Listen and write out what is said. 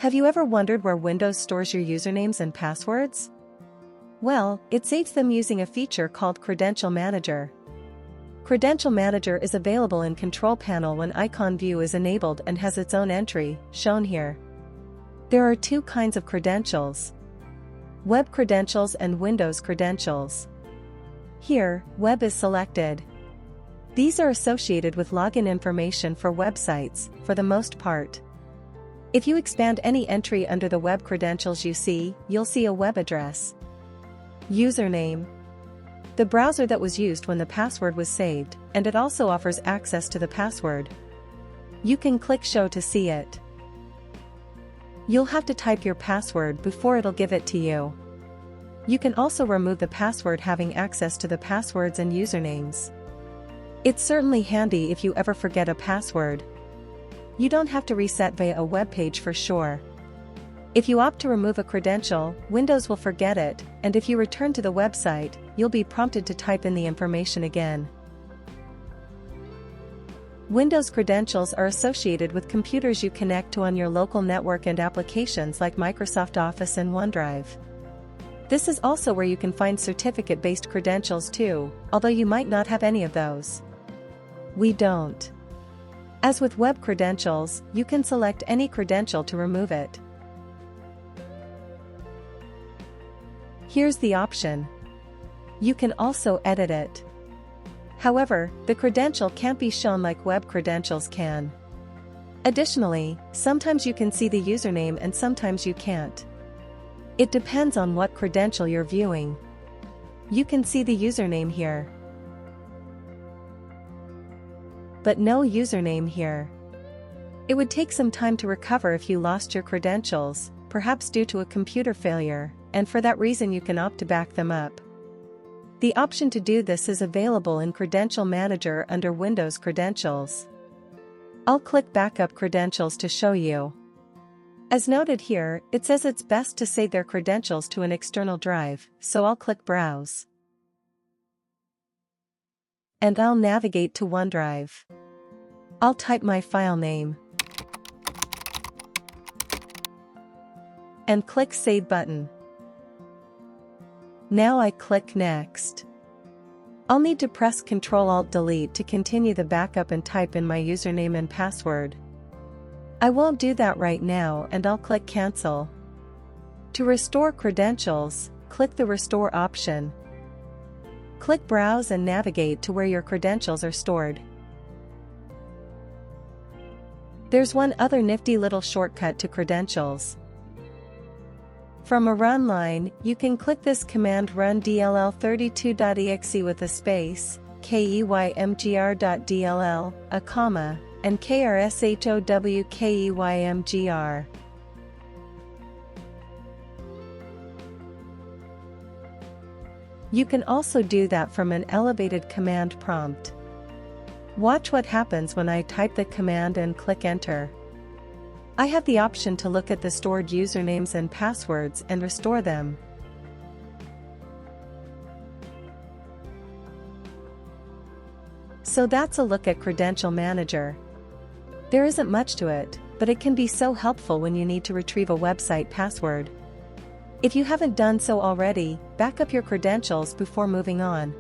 Have you ever wondered where Windows stores your usernames and passwords? Well, it saves them using a feature called Credential Manager. Credential Manager is available in Control Panel when icon view is enabled and has its own entry, shown here. There are two kinds of credentials: Web credentials and Windows credentials. Here, Web is selected. These are associated with login information for websites, for the most part. If you expand any entry under the web credentials you'll see a web address. Username. The browser that was used when the password was saved, and it also offers access to the password. You can click Show to see it. You'll have to type your password before it'll give it to you. You can also remove the password having access to the passwords and usernames. It's certainly handy if you ever forget a password. You don't have to reset via a web page for sure. If you opt to remove a credential, Windows will forget it, and if you return to the website, you'll be prompted to type in the information again. Windows credentials are associated with computers you connect to on your local network and applications like Microsoft Office and OneDrive. This is also where you can find certificate-based credentials too, although you might not have any of those. We don't. As with web credentials, you can select any credential to remove it. Here's the option. You can also edit it. However, the credential can't be shown like web credentials can. Additionally, sometimes you can see the username and sometimes you can't. It depends on what credential you're viewing. You can see the username here, but no username here. It would take some time to recover if you lost your credentials, perhaps due to a computer failure, and for that reason you can opt to back them up. The option to do this is available in Credential Manager under Windows Credentials. I'll click Backup Credentials to show you. As noted here, it says it's best to save their credentials to an external drive, so I'll click Browse. And I'll navigate to OneDrive. I'll type my file name and click Save button. Now I click Next. I'll need to press Ctrl-Alt-Delete to continue the backup and type in my username and password. I won't do that right now and I'll click Cancel. To restore credentials, click the Restore option. Click Browse and navigate to where your credentials are stored. There's one other nifty little shortcut to credentials. From a run line, you can click this command run dll32.exe with a space, keymgr.dll, a comma, and krshowkeymgr. You can also do that from an elevated command prompt. Watch what happens when I type the command and click Enter. I have the option to look at the stored usernames and passwords and restore them. So that's a look at Credential Manager. There isn't much to it, but it can be so helpful when you need to retrieve a website password. If you haven't done so already, back up your credentials before moving on.